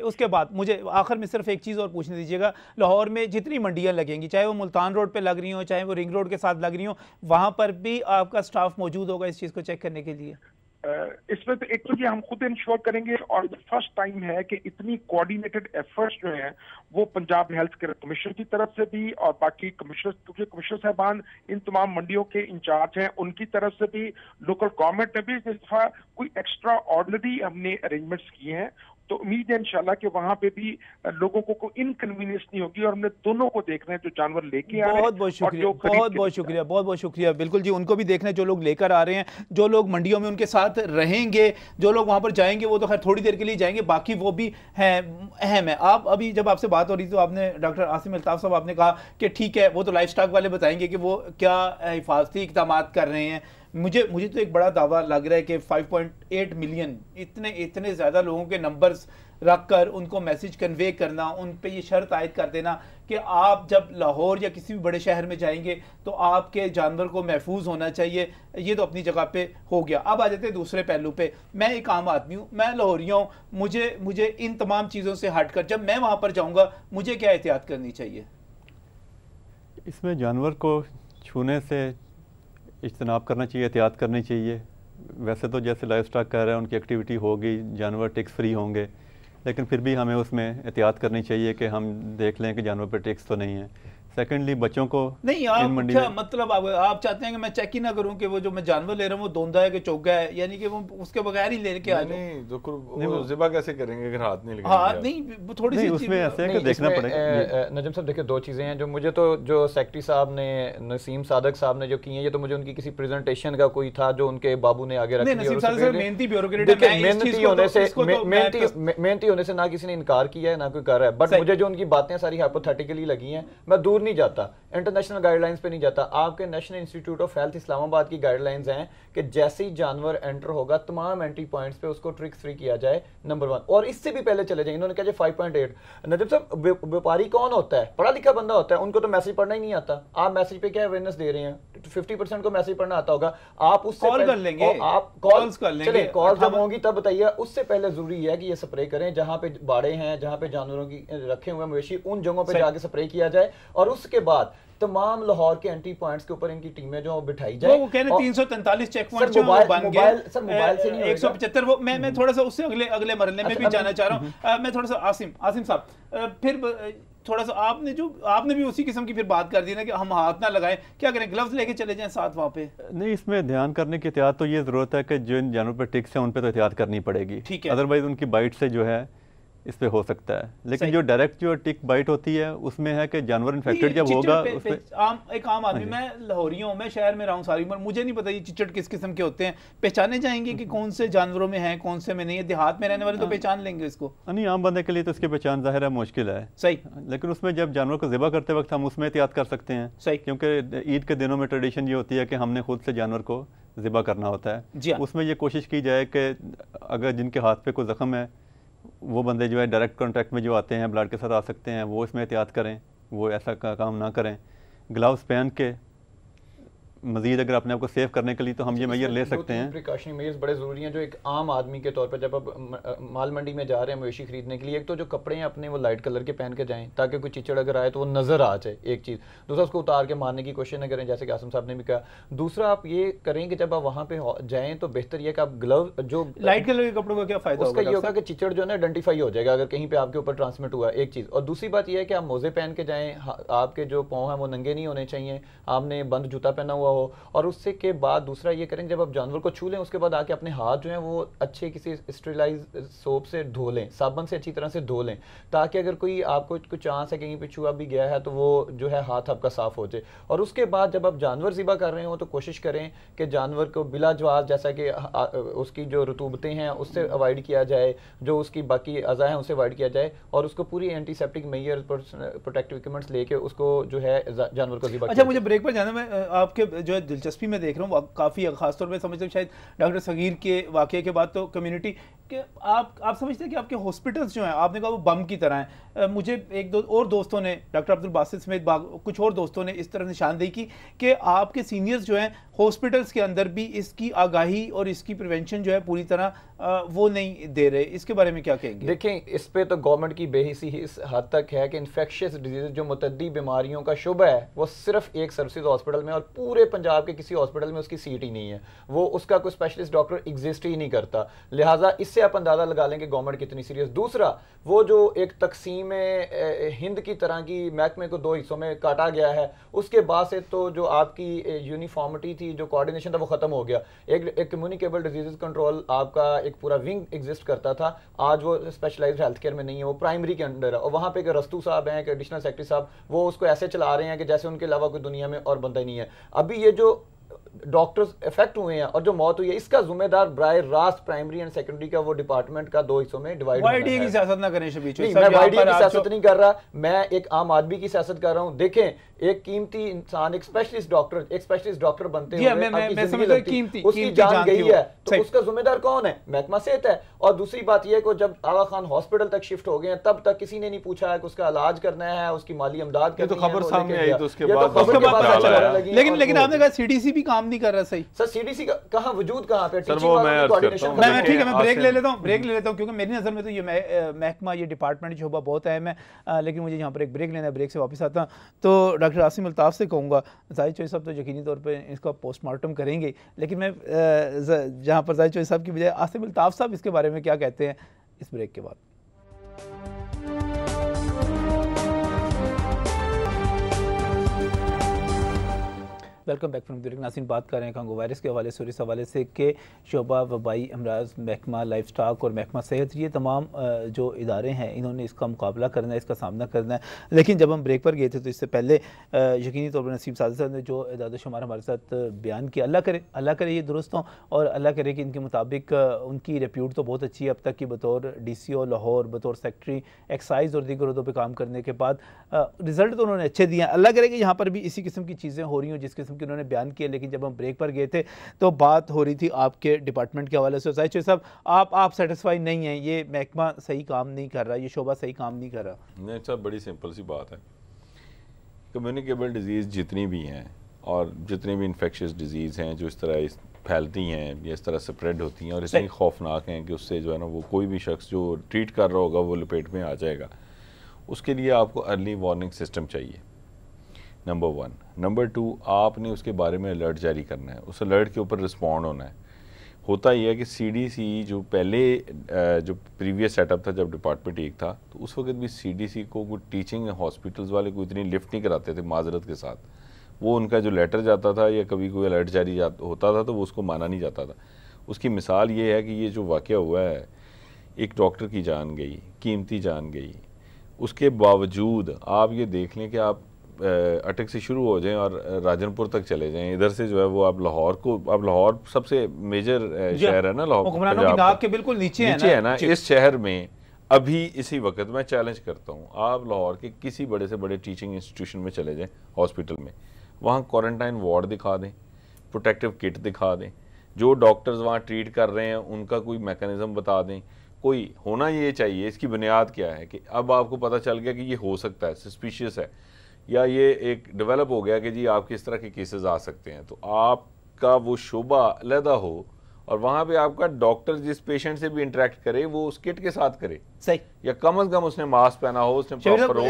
उसके बाद मुझे आखिर में सिर्फ एक चीज़ और पूछने दीजिएगा, लाहौर में जितनी मंडियां लगेंगी, चाहे वो मुल्तान रोड पे लग रही हो, चाहे वो रिंग रोड के साथ लग रही हो, वहां पर भी आपका स्टाफ मौजूद होगा इस चीज़ को चेक करने के लिए? इसमें तो एक तो ये हम खुद इंश्योर करेंगे, और फर्स्ट टाइम है कि इतनी कोऑर्डिनेटेड एफर्ट्स जो हैं वो पंजाब हेल्थ केयर कमीशन की तरफ से भी और बाकी कमिश्नर, क्योंकि कमिश्नर साहबान इन तमाम मंडियों के इंचार्ज हैं, उनकी तरफ से भी, लोकल गवर्नमेंट ने भी इस दफा कोई एक्स्ट्रा ऑर्डिनरी हमने अरेंजमेंट्स किए हैं। तो उम्मीद है इंशाल्लाह कि वहां पे भी लोगों को कोई इनकन्वीनियंस नहीं होगी, और हमने दोनों को देखना है, जो जानवर लेके आ रहे हैं। बहुत बहुत शुक्रिया, बहुत बहुत शुक्रिया। बिल्कुल जी, उनको भी देखना है जो लोग लेकर आ रहे हैं, जो लोग मंडियों में उनके साथ रहेंगे, जो लोग वहां पर जाएंगे वो तो खैर थोड़ी देर के लिए जाएंगे, बाकी वो भी हैं, अहम है। आप अभी जब आपसे बात हो रही तो आपने डॉक्टर आसिम अल्ताफ साहब आपने कहा कि ठीक है वो तो लाइफ स्टॉक वाले बताएंगे कि वो क्या हिफाजती इक़दाम कर रहे हैं। मुझे तो एक बड़ा दावा लग रहा है कि 5.8 मिलियन इतने ज़्यादा लोगों के नंबर्स रख कर उनको मैसेज कन्वे करना, उन पे ये शर्त आयद कर देना कि आप जब लाहौर या किसी भी बड़े शहर में जाएंगे तो आपके जानवर को महफूज होना चाहिए, ये तो अपनी जगह पे हो गया। अब आ जाते हैं दूसरे पहलू पे। मैं एक आम आदमी हूँ, मैं लाहौरिया हूँ, मुझे इन तमाम चीज़ों से हट कर जब मैं वहाँ पर जाऊँगा मुझे क्या एहतियात करनी चाहिए? इसमें जानवर को छूने से इज्तनाब करना चाहिए, एहतियात करनी चाहिए। वैसे तो जैसे लाइफ स्टॉक कह रहे हैं उनकी एक्टिविटी होगी, जानवर टैक्स फ्री होंगे, लेकिन फिर भी हमें उसमें एहतियात करनी चाहिए कि हम देख लें कि जानवर पर टैक्स तो नहीं है। सेकेंडली बच्चों को नहीं, आप क्या मतलब आप चाहते हैं कि मैं चेक ही ना करूं कि वो जो मैं जानवर ले रहा हूं वो दोंदा है कि चोगा है, यानी कि वो उसके बगैर ही लेके आ जाए? नहीं तो वो ज़िबा कैसे करेंगे अगर हाथ नहीं लगाएंगे? हाँ नहीं, थोड़ी सी उसमें ऐसे है कि देखना पड़ेगा। नजम साहब देखिए, दो चीज़ें हैं जो मुझे तो, जो सेक्रेटरी साहब ने, नसीम सादक साहब ने जो की हैं, ये तो मुझे उनकी किसी प्रेजेंटेशन का कोई था जो उनके बाबू ने आगे रख दिया। मेहनती होने से ना किसी ने इनकार किया है ना कोई कर रहा है, बट मुझे जो उनकी बातें सारी हाइपोथेटिकली लगी हैं, मैं दूर नहीं जाता, इंटरनेशनल गाइडलाइंस पे नहीं जाता। आपके national institute of health Islamabad की गाइडलाइंस हैं कि जैसे ही जानवर एंटर होगा तमाम एंट्री पॉइंट्स पे उसको ट्रिक्स फ्री किया जाए, नंबर 1। और इससे भी पहले चले जाएंगे, इन्होंने कहा 5.8। नजब साहब, व्यापारी कौन होता है? पढ़ा लिखा बंदा होता है, उनको तो मैसेज पढ़ना ही नहीं आता। आप मैसेज पे क्या अवेयरनेस दे रहे हैं? 50% को मैसेज पढ़ना आता होगा, आप उससे कॉल कर लेंगे, आप कॉल कर लेंगे, चलिए कॉल जब होंगी तब बताइए। उससे पहले जरूरी है कि ये स्प्रे करें, जहां पे बाड़े हैं, जहां पे जानवरों की रखे हुए मवेशी, उन जगहों पे जाके स्प्रे किया जाए, और उसके बाद तमाम लाहौर के एंट्री पॉइंट्स के ऊपर इनकी टीमें जो बिठाई जाए। वो कह रहे 343 चेक पॉइंट जो बन गए, सर मोबाइल से नहीं 175। वो मैं थोड़ा सा उससे अगले मरहले में भी जाना चाह रहा हूँ। मैं थोड़ा सा आसिम साहब, फिर थोड़ा सा आपने भी उसी किस्म की फिर बात कर दी ना कि हम हाथ ना लगाएं, क्या करें, ग्लव्स लेके चले जाएं साथ वहाँ पे? नहीं, इसमें ध्यान करने की एहतियात तो ये ज़रूरत है कि जो इन जानवरों पर टिक्स हैं उन पर तो एहतियात करनी पड़ेगी, ठीक है, अदरवाइज उनकी बाइट से जो है इस पे हो सकता है। लेकिन जो डायरेक्ट जो टिक बाइट होती है उसमें है कि जानवर इन्फेक्टेड जब होगा एक आम आदमी, मैं लाहौरिया हूँ, मैं शहर में रहा हूँ सारी उम्र, मुझे नहीं पता ये चिचड़ किस किस्म के होते हैं, पहचाने जाएंगे कि कौन से जानवरों में है कौन से में नहीं है? देहात में रहने वाले तो पहचान लेंगे इसको। नहीं, आम बंदे के लिए तो इसकी पहचान जाहिर है मुश्किल है, सही, लेकिन उसमें जब जानवर को ज़िबा करते वक्त हम उसमें एहतियात कर सकते हैं, सही, क्योंकि ईद के दिनों में ट्रेडिशन ये होती है कि हमने खुद से जानवर को ज़िबा करना होता है। उसमें ये कोशिश की जाए कि अगर जिनके हाथ पे कोई ज़ख्म है वो बंदे जो है डायरेक्ट कॉन्टैक्ट में जो आते हैं ब्लड के साथ आ सकते हैं, वो इसमें एहतियात करें, वो ऐसा काम ना करें। ग्लव्स पहन के मजीद अगर अपने आप को सेव करने के लिए तो हम ये मेजर ले सकते हैं। प्रिकॉशनरी मेजर्स बड़े ज़रूरी हैं जो एक आम आदमी के तौर पर जब आप माल मंडी में जा रहे हैं मवेशी खरीदने के लिए, एक तो जो कपड़े हैं अपने वो लाइट कलर के पहन के जाएं ताकि कोई चिचड़ अगर आए तो वो नज़र आ जाए, एक चीज़। दूसरा, उसको उतार के मारने की कोशिश न करें, जैसे कि आसिम साहब ने भी कहा। दूसरा, आप ये करें कि जब आप वहाँ पे जाएँ तो बेहतर यह कि आप ग्लव, जो लाइट कलर के कपड़ों का क्या फ़ायदा, उसका ये होगा कि चिचड़ जो है ना आइडेंटिफाई हो जाएगा अगर कहीं पर आपके ऊपर ट्रांसमिट हुआ, एक चीज़। और दूसरी बात यह है कि आप मोज़े पहन के जाएँ, आपके जो पाँव हैं वो नंगे नहीं होने चाहिए, आपने बंद जूता पहना हुआ हो। और उससे के बाद दूसरा ये करें, जब आप जानवर को छू लें उसके बाद आके अपने हाथ जो हैं वो अच्छे किसी स्टेरिलाइज सोप से धो लें, साबुन से अच्छी तरह से धो लें, ताकि अगर कोई आपको कुछ चांस है कहीं पे छुआ भी गया है तो वो जो है हाथ आपका साफ हो जाए। और उसके बाद जब आप जानवर ज़िबा कर रहे हो तो कोशिश करें कि जानवर को बिला जवाब, जैसा कि उसकी जो रतूबतें हैं उससे अवॉइड किया जाए, जो उसकी बाकी अज़ा हैं उससे अवॉइड किया जाए, और उसको पूरी एंटीसेप्टिक मेजर प्रोटेक्टिव इक्विपमेंट्स लेके उसको जो है जानवर को ज़िबा। अच्छा, मुझे ब्रेक पर जाना, मैं आपके जो है दिलचस्पी में देख रहा हूँ काफ़ी, खासतौर पर समझते हैं शायद डॉक्टर सगीर के वाक़े के बाद तो कम्युनिटी कि आप समझते हैं कि आपके हॉस्पिटल्स जो हैं, आपने कहा वो बम की तरह हैं, मुझे एक दो और दोस्तों ने, डॉक्टर अब्दुल बासित समेत कुछ और दोस्तों ने इस तरह निशानदेही की कि आपके सीनियर्स जो हैं हॉस्पिटल्स के अंदर भी इसकी आगाही और इसकी प्रिवेंशन जो है पूरी तरह वो नहीं दे रहे। इसके बारे में क्या कहेंगे? देखें, इस पे तो गवर्नमेंट की बेहिसी इस हद तक है कि इन्फेक्शियस डिजीज जो मुतद्दी बीमारियों का शुबा है वो सिर्फ एक सर्विसेज हॉस्पिटल में, और पूरे पंजाब के किसी हॉस्पिटल में उसकी सीट ही नहीं है, वो उसका कोई स्पेशलिस्ट डॉक्टर एग्जिस्ट ही नहीं करता। लिहाजा इससे आप अंदाजा लगा लें कि गवर्नमेंट कितनी सीरियस। दूसरा, वो जो एक तकसीम हिंद की तरह की महकमे को 2 हिस्सों में काटा गया है, उसके बाद से तो जो आपकी यूनिफॉर्मिटी थी, जो कोऑर्डिनेशन था, वो खत्म हो गया। एक कम्युनिकेबल डिजीज कंट्रोल आपका एक पूरा विंग एग्जिस्ट करता था, आज वो स्पेशलाइज्ड हेल्थ केयर में नहीं है, वो प्राइमरी के अंडर है। और वहाँ पे रस्तू साहब हैं, एडिशनल सेक्रेटरी साहब, वो उसको ऐसे चला रहे हैं कि जैसे उनके अलावा कोई दुनिया में और बंदा ही नहीं है। अभी ये जो डॉक्टर्स इफेक्ट हुए हैं और जो मौत हुई है, इसका जिम्मेदार बराए रास्त प्राइमरी एंड सेकेंडरी का वो डिपार्टमेंट का 2 हिस्सों में डिवाइड होना है। की सियासत ना करें शबीर, मैं वाईडी की सियासत नहीं कर रहा, मैं एक आम आदमी की सियासत कर रहा हूं। देखें, एक कीमती इंसान, एक स्पेशलिस्ट डॉक्टर बनते हैं, उसकी जान गई है, तो उसका जिम्मेदार कौन है? महकमा सेहत है। और दूसरी बात यह है कि जब आगा खान हॉस्पिटल तक शिफ्ट हो गए हैं, तब तक किसी ने नहीं पूछा है कि उसका इलाज करना है, उसकी माली इमदाद करनी है। तो खबर सामने आई तो उसके बाद लेकिन आपने कहा सीडीसी भी काम नहीं कर रहा सही। सर सीडीसी कहां वजूद कहां पे? ठीक है, मैं ब्रेक ले लेता हूं क्योंकि मेरी नजर में तो ये महकमा, ये डिपार्टमेंट शोबा बहुत अहम है, लेकिन मुझे यहाँ पर एक ब्रेक लेना है। ब्रेक से वापस आता हूँ तो डॉक्टर आसिम अल्ताफ से कहूँगा, जाहिर चौधरी साहब तो यकीनी तौर पर इसका पोस्टमार्टम करेंगे, लेकिन मैं जहाँ पर जाहिर चौधरी साहब की बजाय आसिम अल्ताफ साहब इसके बारे में क्या कहते हैं, इस ब्रेक के बाद। Welcome back from break. नाज़रीन, बात कर रहे हैं कांगो वायरस के हवाले से और इस हवाले से कि शोबा वबाई अमराज, महकमा लाइफ स्टॉक और महकमा सेहत, ये तमाम जो इदारे हैं इन्होंने इसका मुकाबला करना है, इसका सामना करना है। लेकिन जब हम ब्रेक पर गए थे तो इससे पहले यकीनी तौर पर नसीम सादिक साहब ने जो इदाद शुमार हमारे साथ बयान किया, अल्लाह करे ये दुरुस्त हों और अल्लाह करे कि इनके मुताबिक उनकी रेप्यूट तो बहुत अच्छी है अब तक की, बतौर DCO लाहौर, बतौर सेक्रेटरी एक्साइज और दीगर उहदों पर काम करने के बाद रिजल्ट तो उन्होंने अच्छे दिए हैं। अल्लाह करे कि यहाँ पर भी इसी किस्म की चीज़ें हो रही हों जिस किस्म कि उन्होंने बयान किया। लेकिन जब हम ब्रेक पर गए थे तो बात हो रही थी आपके डिपार्टमेंट के हवाले से। साहिब साहब, आप सेटिस्फाई नहीं हैं, ये महकमा सही काम नहीं कर रहा, ये शोबा सही काम नहीं कर रहा? नहीं सर, बड़ी सिंपल सी बात है, कम्युनिकेबल डिजीज़ जितनी भी हैं और जितनी भी इन्फेक्शियस डिजीज़ हैं जो इस तरह फैलती हैं या इस तरह स्प्रेड होती हैं और इतनी खौफनाक हैं कि उससे जो है ना वो कोई भी शख्स जो ट्रीट कर रहा होगा वो लपेट में आ जाएगा, उसके लिए आपको अर्ली वार्निंग सिस्टम चाहिए, नंबर 1। नंबर 2, आपने उसके बारे में अलर्ट जारी करना है, उस अलर्ट के ऊपर रिस्पॉन्ड होना है। होता यह है कि CDC जो पहले जो प्रीवियस सेटअप था जब डिपार्टमेंट एक था, तो उस वक्त भी CDC को कोई टीचिंग हॉस्पिटल्स वाले को इतनी लिफ्ट नहीं कराते थे माजरत के साथ। वो उनका जो लेटर जाता था या कभी कोई अलर्ट जारी होता था तो वो उसको माना नहीं जाता था। उसकी मिसाल ये है कि ये जो वाक़या हुआ है, एक डॉक्टर की जान गई, कीमती जान गई, उसके बावजूद आप ये देख लें कि आप अटक से शुरू हो जाएं और राजनपुर तक चले जाएं, इधर से जो है वो आप लाहौर को, अब लाहौर सबसे मेजर शहर है ना, लाहौर के बिल्कुल नीचे है ना। इस शहर में अभी इसी वक्त मैं चैलेंज करता हूँ, आप लाहौर के किसी बड़े से बड़े टीचिंग इंस्टीट्यूशन में चले जाएं, हॉस्पिटल में, वहाँ क्वारंटाइन वार्ड दिखा दें, प्रोटेक्टिव किट दिखा दें, जो डॉक्टर्स वहाँ ट्रीट कर रहे हैं उनका कोई मैकेनिज्म बता दें, कोई होना ये चाहिए। इसकी बुनियाद क्या है कि अब आपको पता चल गया कि ये हो सकता है, सस्पिशियस है, या ये एक डेवलप हो गया कि जी आपके इस तरह के केसेस आ सकते हैं, तो आपका वो शोबा अलहदा हो और वहाँ पे आपका डॉक्टर जिस पेशेंट से भी इंटरेक्ट करे वो उस किट के साथ करे, सही, या कम से कम उसने मास्क पहना हो, उसने प्रॉपर हो,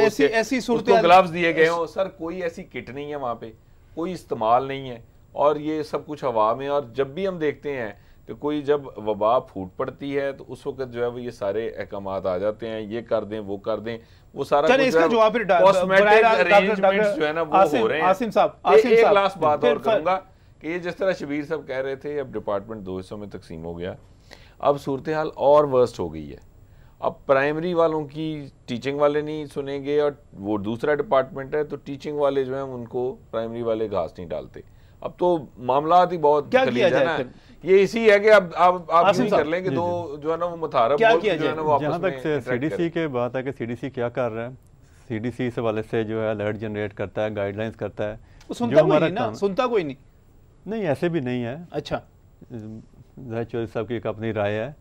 उसको ग्लव्स दिए गए हो। सर कोई ऐसी किट नहीं है वहाँ पे, कोई इस्तेमाल नहीं है और ये सब कुछ हवा में। और जब भी हम देखते हैं कि कोई जब वबा फूट पड़ती है तो उस वक्त जो है वो ये सारे अहकामात आ जाते हैं, ये कर दें वो कर दें, वो सारा इसका जवाब कॉस्मेटिक अरेंजमेंट्स जो है ना वो हो रहे हैं। आसिम साहब, एक लास्ट बात और करूंगा कि ये जिस तरह शबीर साहब कह रहे थे अब डिपार्टमेंट 2 हिस्सों में तकसीम हो गया, अब सूरत हाल और वर्स्ट हो गई है। अब प्राइमरी वालों की टीचिंग वाले नहीं सुनेंगे और वो दूसरा डिपार्टमेंट है तो टीचिंग वाले जो है उनको प्राइमरी वाले घास नहीं डालते। अब तो मामलात ही बहुत क्या है ना, ये इसी है कि अब आप यूं कर लें कि दो जो है ना वो मुतारफ क्या किया जाए। जहाँ तक CDC के बात है कि CDC क्या कर रहा है, CDC इस हवाले से जो है अलर्ट जनरेट करता है, गाइडलाइंस करता है, सुनता कोई नहीं, ऐसे भी नहीं है। अच्छा, जाहिर चौधरी साहब की एक अपनी राय है,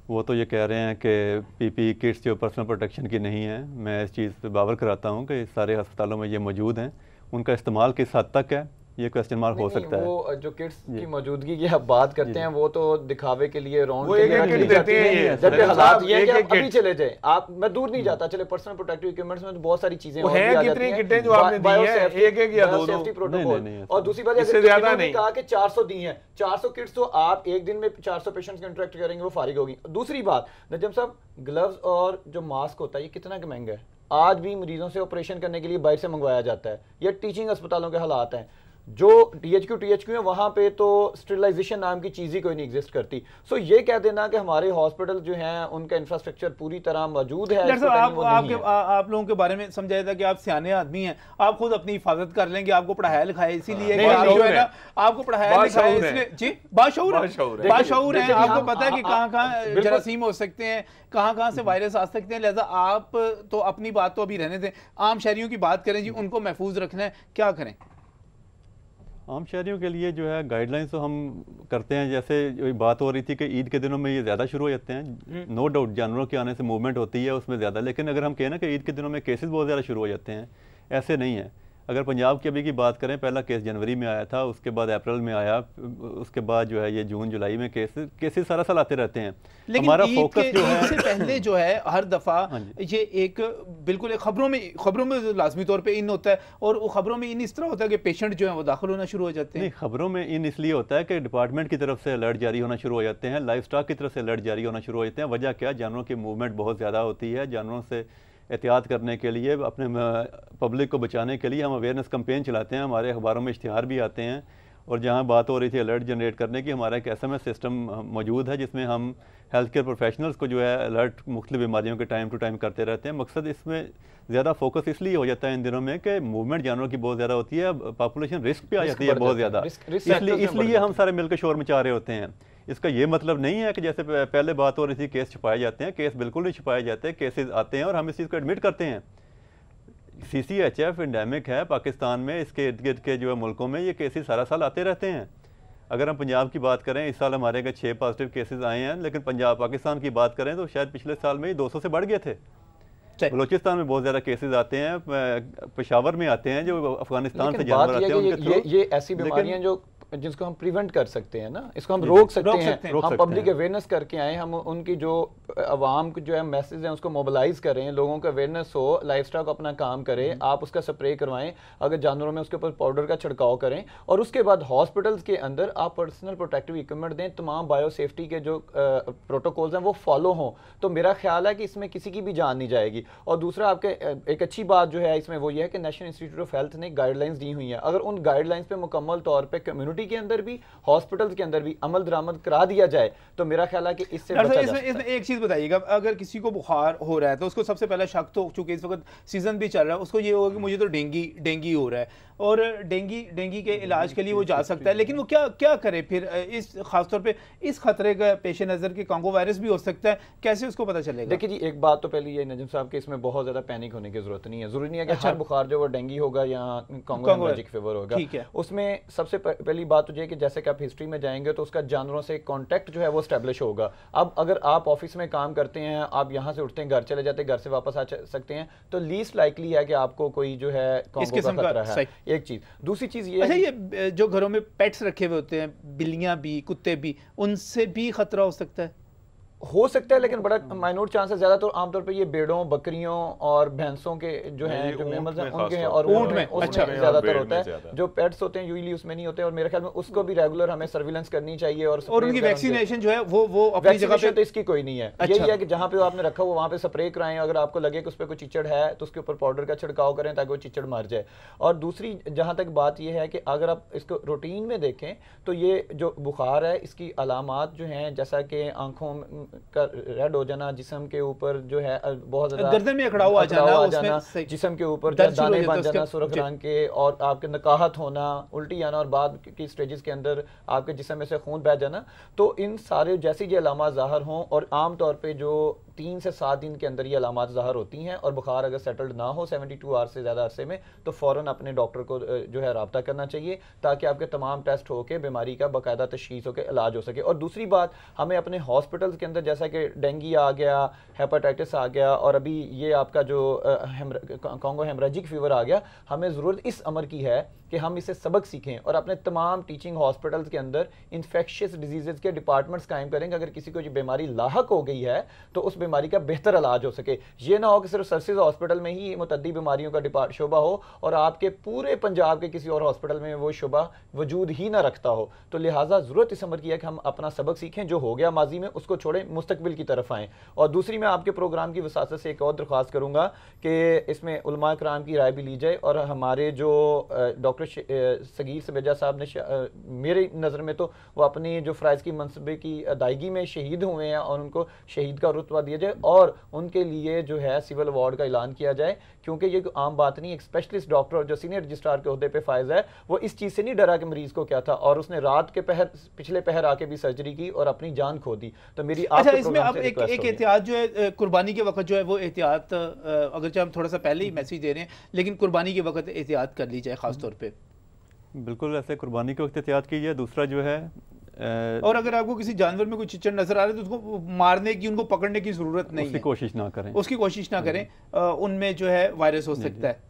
वो तो ये कह रहे हैं कि पीपीई किट्स जो पर्सनल प्रोटेक्शन की नहीं है। मैं इस चीज़ पे बावर कराता हूँ कि सारे अस्पतालों में ये मौजूद हैं। उनका इस्तेमाल किस हद तक है ये क्वेश्चन मार्क हो सकता है। वो जो किट्स की मौजूदगी की आप बात करते हैं वो तो दिखावे के लिए राउंड के लिए किट देते हैं, जबकि हालात ये है कि आप अभी चले जाए, आप मैं दूर नहीं जाता, चले पर्सनल प्रोटेक्टिव इक्विपमेंट्स में तो बहुत सारी चीजें और भी आ जाती हैं। किटें जो आपने दी हैं, एक या दो सेफ्टी प्रोटोकॉल, और दूसरी बात इससे ज्यादा नहीं कहा कि 400 दी हैं, 400 किट्स तो आप एक दिन में 400 पेशेंट्स को इंटरेक्ट करेंगे वो फारिग होगी। दूसरी बात नजम साहब, ग्लव्स और जो मास्क होता है ये कितना महंगा है, आज भी मरीजों से ऑपरेशन करने के लिए बाहर से मंगवाया जाता है। ये टीचिंग अस्पतालों के हालात हैं, जो टीएचक्यू है वहां पे तो स्टेरिलाइजेशन नाम की चीज ही कोई नहीं एग्जिस्ट करती। सो ये कह देना कि हमारे हॉस्पिटल जो हैं उनका इंफ्रास्ट्रक्चर पूरी तरह मौजूद है। आप लोगों के बारे में समझाया था कि आप सियाने आदमी हैं, आप खुद अपनी हिफाजत कर लेंगे, आपको पढ़ाया लिखाया इसीलिए जो है ना आपको पढ़ाया लिखाया इसलिए जी बाशऊर है, आपको पता है कि कहाँ जरासीम हो सकते हैं, कहाँ से वायरस आ सकते हैं। लिहाजा आप तो अपनी बात तो अभी रहने दें, आम शहरियों की बात करें जी, उनको महफूज रखना है, क्या करें? आम शहरियों के लिए जो है गाइडलाइंस तो हम करते हैं, जैसे बात हो रही थी कि ईद के दिनों में ये ज़्यादा शुरू हो जाते हैं। नो डाउट जानवरों के आने से मूवमेंट होती है उसमें ज़्यादा, लेकिन अगर हम कहें ना कि ईद के दिनों में केसेस बहुत ज़्यादा शुरू हो जाते हैं, ऐसे नहीं है। अगर पंजाब की अभी की बात करें, पहला केस जनवरी में आया था, उसके बाद अप्रैल में आया, उसके बाद जो है ये जून जुलाई में केसेस सारा साल आते रहते हैं। हमारा फोकस जो है, इससे पहले जो है हर दफा ये एक बिल्कुल एक खबरों में लाजमी तौर पे इन होता है, और वो खबरों में इन इस तरह होता है कि पेशेंट जो है वो दाखिल होना शुरू हो जाते हैं। नहीं, खबरों में इन इसलिए होता है कि डिपार्टमेंट की तरफ से अलर्ट जारी होना शुरू हो जाते हैं, लाइफ स्टॉक की तरफ से अलर्ट जारी होना शुरू हो जाते हैं। वजह क्या, जानवरों की मूवमेंट बहुत ज़्यादा होती है। जानवरों से एहतियात करने के लिए, अपने पब्लिक को बचाने के लिए हम अवेयरनेस कैंपेन चलाते हैं, हमारे अखबारों में इश्तिहार भी आते हैं। और जहाँ बात हो रही थी अलर्ट जनरेट करने की, हमारा एक SMS सिस्टम मौजूद है जिसमें हम हेल्थ केयर प्रोफेशनल्स को जो है अलर्ट मुख्तलिफ बीमारियों के टाइम टू टाइम करते रहते हैं। मकसद इसमें ज़्यादा फोकस इसलिए हो जाता है इन दिनों में कि मूवमेंट जानवरों की बहुत ज़्यादा होती है, पॉपुलेशन रिस्क पे आ जाती है बहुत ज़्यादा, इसलिए हम सारे मिलकर शोर मचा रहे होते हैं। इसका ये मतलब नहीं है कि जैसे पहले बात हो रही थी केस छुपाए जाते हैं, केस बिल्कुल नहीं छुपाए जाते, केसेस आते हैं और हम इस चीज़ को एडमिट करते हैं। CCHF एंडेमिक है पाकिस्तान में, इसके इर्द गिर्द के जो है मुल्कों में ये केसेस सारा साल आते रहते हैं। अगर हम पंजाब की बात करें, इस साल हमारे 6 पॉजिटिव केसेस आए हैं, लेकिन पाकिस्तान की बात करें तो शायद पिछले साल में ही 200 से बढ़ गए थे। बलोचिस्तान में बहुत ज़्यादा केसेस आते हैं, पेशावर में आते हैं, जो अफगानिस्तान से जानवर आते हैं उनके थ्रू। ये ऐसी बीमारियां जो जिसको हम प्रिवेंट कर सकते हैं ना, इसको हम रोक सकते हैं। हम पब्लिक अवेयरनेस करके आए, हम उनकी जो अवाम जो है मैसेज है उसको मोबिलाइज करें, लोगों का अवेयरनेस हो, लाइफ स्टॉक अपना काम करे, आप उसका स्प्रे करवाएं, अगर जानवरों में उसके ऊपर पाउडर का छिड़काव करें, और उसके बाद हॉस्पिटल्स के अंदर आप पर्सनल प्रोटेक्टिव इक्विपमेंट दें, तमाम बायो सेफ्टी के जो प्रोटोकॉल्स हैं वो फॉलो हों, तो मेरा ख्याल है कि इसमें किसी की भी जान नहीं जाएगी। और दूसरा आपके एक अच्छी बात जो है इसमें वो ये है कि नेशनल इंस्टीट्यूट ऑफ हेल्थ ने गाइडलाइंस दी हुई हैं, अगर उन गाइडलाइंस पे मुकम्मल तौर पर कम्युनिटी के अंदर भी, हॉस्पिटल्स के अंदर भी अमल दरामद करा दिया जाए तो मेरा ख्याल है कि इससे बचा जा सकता है। इसमें एक चीज बताइएगा, अगर किसी को बुखार हो रहा है तो उसको सबसे पहला शक तो, चूंकि इस वक्त सीजन भी चल रहा है, उसको ये होगा कि मुझे तो डेंगी हो रहा है, और डेंगी के इलाज के लिए वो जा सकता है, लेकिन वो क्या करे फिर इस खासतौर पे इस खतरे का पेश नज़र के कांगो वायरस भी हो सकता है, कैसे उसको पता चलेगा? देखिए जी, एक बात तो पहले ये नजम साहब कि इसमें बहुत ज़्यादा पैनिक होने की जरूरत नहीं है। जरूरी नहीं है कि हर बुखार जो वो डेंगी होगा या कांगो हेमोरेजिक फीवर होगा। उसमें सबसे पहली बात तो ये कि जैसे कि आप हिस्ट्री में जाएंगे तो उसका जानवरों से कॉन्टैक्ट जो है वो स्टैब्लिश होगा। अब अगर आप ऑफिस में काम करते हैं, आप यहाँ से उठते हैं, घर चले जाते हैं, घर से वापस आ सकते हैं, तो लीस्ट लाइकली है कि आपको कोई जो है कांगो का खतरा है। एक चीज, दूसरी चीज ये अच्छा, ये जो घरों में पेट्स रखे हुए होते हैं, बिल्लियां भी, कुत्ते भी, उनसे भी खतरा हो सकता है? लेकिन बड़ा माइनूट चांस है। ज्यादातर आमतौर पे ये भेड़ों, बकरियों और भैंसों के जो हैं जो मेमल्स हैं उनके हैं, और ऊंट में उसमें ज्यादातर होता है। जो पेट्स होते हैं यूजुअली उसमें नहीं होते, और मेरे ख्याल में उसको भी रेगुलर हमें सर्विलेंस करनी चाहिए। और उनकी वैक्सीनेशन जो है वो अपनी जगह पे, तो इसकी कोई नहीं है। यही है कि जहाँ पे आपने रखा हो वहाँ पे स्प्रे कराएं, अगर आपको लगे कि उस पर कोई चिचड़ है तो उसके ऊपर पाउडर का छिड़काव करें ताकि वो चिचड़ मर जाए। और दूसरी जहाँ तक बात यह है कि अगर आप इसको रूटीन में देखें तो ये जो बुखार है इसकी अलामात जो हैं, जैसा कि आंखों का हो जाना, जिस्म के ऊपर जो है बहुत ज्यादा गर्दन में अकड़ाव आ जाना, जिस्म के ऊपर दाने बन जाना सुर्ख रंग के, और आपके नकाहत होना, उल्टी आना, और बाद की स्टेजेस के अंदर आपके जिस्म में से खून बह जाना, तो इन सारे जैसी जो अलामात ज़ाहिर हों और आम तौर पे जो 3 से 7 दिन के अंदर ये अलामात ज़ाहिर होती हैं, और बुखार अगर सेटल्ड ना हो 72 आवर्स से ज़्यादा अरसे में, तो फ़ौरन अपने डॉक्टर को जो है रब्ता करना चाहिए, ताकि आपके तमाम टेस्ट होकर बीमारी का बाकायदा तशख़ीस होकर इलाज हो सके। और दूसरी बात, हमें अपने हॉस्पिटल्स के अंदर जैसा कि डेंगू आ गया, हेपेटाइटिस आ गया, और अभी ये आपका जो कॉन्गो हेमरेजिक फीवर आ गया, हमें ज़रूरत इस अमर की है कि हम इससे सबक सीखें और अपने तमाम टीचिंग हॉस्पिटल्स के अंदर इन्फेक्शियस डिजीज़ के डिपार्टमेंट्स कायम करेंगे। अगर किसी को ये बीमारी लाहक हो गई है तो उस बीमारी का बेहतर इलाज हो सके। ये ना हो कि सिर्फ सर्विस हॉस्पिटल में ही मुतद्दी बीमारियों का शोबा हो और आपके पूरे पंजाब के किसी और हॉस्पिटल में वो शोबा वजूद ही ना रखता हो। तो लिहाजा ज़रूरत इस अमर की है कि हम अपना सबक सीखें, जो हो गया माजी में उसको छोड़ें, मुस्तकबिल की तरफ आएँ। और दूसरी, मैं आपके प्रोग्राम की वसात से एक और दरख्वास्त करूँगा कि इसमें उलमा कराम की राय भी ली जाए, और हमारे जो डॉक्टर सगीर समेजा साहब ने मेरी नज़र में तो वो अपनी जो फ़राइज़ की मनसबे की अदायगी में शहीद हुए हैं और उनको शहीद का रुतबा दिया जाए और उनके लिए जो है सिविल अवार्ड का ऐलान किया जाए, क्योंकि ये आम बात नहीं। एक स्पेशलिस्ट डॉक्टर जो सीनियर रजिस्ट्रार के ओहदे पे फायज है, वो इस चीज़ से नहीं डरा कि मरीज़ को क्या था, और उसने रात के पिछले पहर आके भी सर्जरी की और अपनी जान खो दी। तो मेरी अच्छा, इसमें अब एक एहतियात जो है कुर्बानी के वक्त जो है वो एहतियात, अगर हम थोड़ा सा पहले ही मैसेज दे रहे हैं, लेकिन कुर्बानी के वक्त एहतियात कर ली जाए खास तौर पे। बिल्कुल, ऐसे कुर्बानी के वक्त एहतियात कीजिए। दूसरा जो है और अगर आपको किसी जानवर में कोई चिचड़ नजर आ रहा है तो उसको मारने की, उनको पकड़ने की जरूरत नहीं है, उसकी कोशिश ना करें, उनमें जो है वायरस हो सकता है।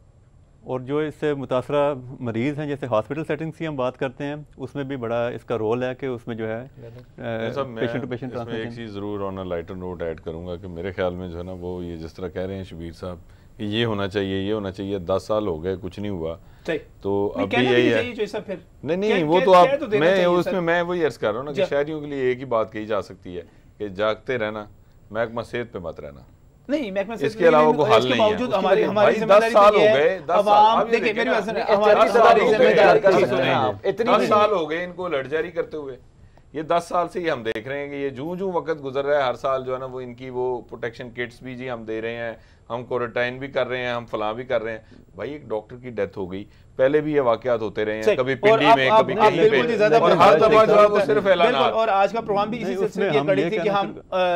और जो इससे मुतासरा मरीज़ हैं, जैसे हॉस्पिटल सेटिंग्स की हम बात करते हैं, उसमें भी बड़ा इसका रोल है कि उसमें जो है पेशेंट टू पेशेंट ट्रांसमिशन। एक चीज़ ज़रूर on a lighter note add करूँगा कि मेरे ख्याल में जो है ना, वो ये जिस तरह कह रहे हैं शबीर साहब कि ये होना चाहिए, 10 साल हो गए कुछ नहीं हुआ, तो अब भी यही है। नहीं, वो तो आप, मैं उसमें मैं वही अर्ज कर रहा हूँ ना कि शहरियों के लिए एक ही बात कही जा सकती है कि जागते रहना, महकमा सेहत पे मत रहना। नहीं, महकमा सेहत इसके अलावा कोई हल नहीं है। हमारी 10 साल हो गए, 10 साल हो गए इनको लड़ जारी करते हुए। ये 10 साल से ही हम देख रहे हैं कि ये जूं वक्त गुजर रहा है, हर साल जो है ना वो इनकी वो प्रोटेक्शन किट्स भी जी हम दे रहे हैं, हम क्वारंटाइन भी कर रहे हैं, हम फलां भी कर रहे हैं। भाई एक डॉक्टर की डेथ हो गई, पहले भी ये वाकयात होते रहे हैं, कभी पिंडी में, कभी कहीं पे, और हर दफा जो है वो सिर्फ ऐलानात। और आज का प्रोग्राम भी इसी सिलसिले में कड़ी थी कि हम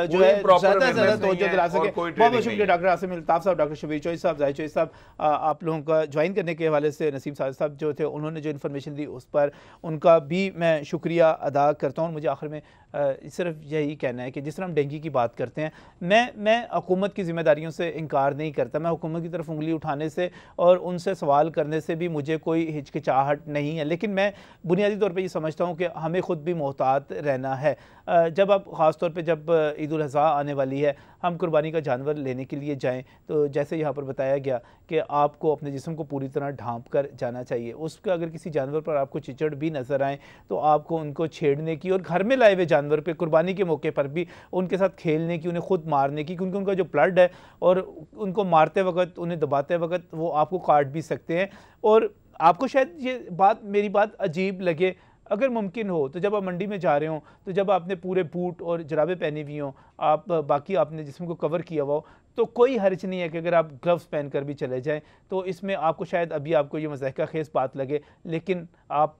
जो है ज्यादा से ज्यादा तवज्जो दिला सके। बहुत शुक्रिया डॉक्टर आसिम अल्ताफ साहब, डॉक्टर शबीर चौधरी साहब, जाहिद चौधरी साहब, आप लोगों का ज्वाइन करने के हवाले से नसीम साजिद साहब जो थे, उन्होंने जो इन्फॉर्मेशन दी उस पर उनका भी मैं शुक्रिया अदा करता हूँ। मुझे आखिर में सिर्फ यही कहना है कि जिस तरह हम डेंगू की बात करते हैं, मैं हुकूमत की जिम्मेदारियों से इनकार नहीं करता, मैं हुकूमत की तरफ उंगली उठाने से और उनसे सवाल करने से भी मुझे कोई हिचकिचाहट नहीं है, लेकिन मैं बुनियादी तौर पे ये समझता हूँ कि हमें ख़ुद भी मोहतात रहना है। जब आप ख़ास तौर पे जब ईद उल अज़हा आने वाली है, हम कुर्बानी का जानवर लेने के लिए जाएं तो जैसे यहाँ पर बताया गया कि आपको अपने जिस्म को पूरी तरह ढांप कर जाना चाहिए। उसके अगर किसी जानवर पर आपको चिचड़ भी नज़र आए तो आपको उनको छेड़ने की और घर में लाए हुए जानवर पे कुर्बानी के मौके पर भी उनके साथ खेलने की, उन्हें ख़ुद मारने की, क्योंकि उनका जो ब्लड है और उनको मारते वक्त, उन्हें दबाते वक्त वो आपको काट भी सकते हैं। और आपको शायद ये बात, मेरी बात अजीब लगे, अगर मुमकिन हो तो जब आप मंडी में जा रहे हो, तो जब आपने पूरे बूट और जराबे पहनी हुई हों, आप बाकी आपने जिस्म को कवर किया हुआ हो, तो कोई हर्ज नहीं है कि अगर आप ग्लव्स पहन कर भी चले जाएं। तो इसमें आपको शायद अभी आपको ये मज़ाहिका खेज़ बात लगे, लेकिन आप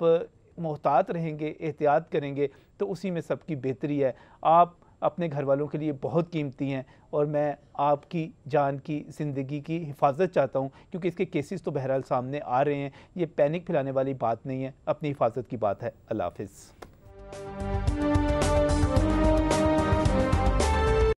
मोहतात रहेंगे, एहतियात करेंगे तो उसी में सबकी बेहतरी है। आप अपने घर वालों के लिए बहुत कीमती हैं और मैं आपकी जान की, ज़िंदगी की हिफाजत चाहता हूँ, क्योंकि इसके केसेस तो बहरहाल सामने आ रहे हैं। ये पैनिक फैलाने वाली बात नहीं है, अपनी हिफाजत की बात है। अल्लाह हाफ़िज़।